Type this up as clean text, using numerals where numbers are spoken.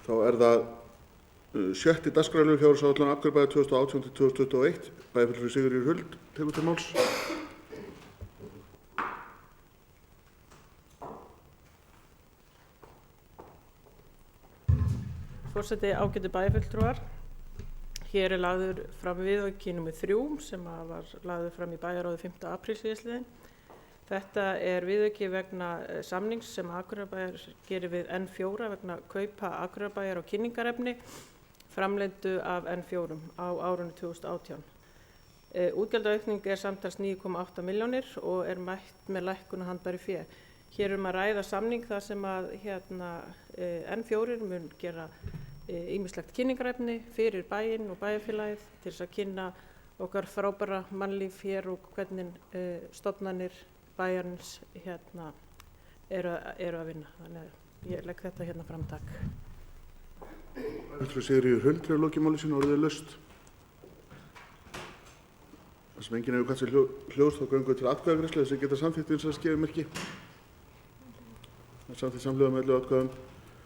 Þá það 6. dagskrárliður fjárhagsáætlun Akureyrarbæjar 2018–2021. Bæjarfulltrúi Sigríður Huld tekur til máls. Forseti, ágætu bæjarfulltrúar. Hér lagður fram viðauki nr. 3 sem var lagður fram í bæjarráði 5. apríl síðastliðinn. Þetta viðauki vegna samnings sem Akureyrarbæjar gerir við N4 vegna kaupa Akureyrarbæjar á kynningarefni framleiddu af N4 á árinu 2018. Útgjaldaaukning samtals 9,8 milljónir og mætt með lækkun á handbæru fé. Hér að ræða samning þar sem N4 mun gera ýmislegt kynningarefni fyrir bæinn og bæjarfélagið til þess að kynna okkar frábæra mannlíf hér og hvernig stofnanir bæjarins eru að vinna. Þannig að ég legg þetta hérna fram, takk. Fulltrúi Sigríður Huld hefur lokið máli sínu og orðið laust. Þar sem enginn hefur kallað sér hljóðs þá göngum við til atkvæðagreiðslu. Þessi geta samþykkt eins og skefið merki. Það samþykkt samhljóða með 11 atkvæðum.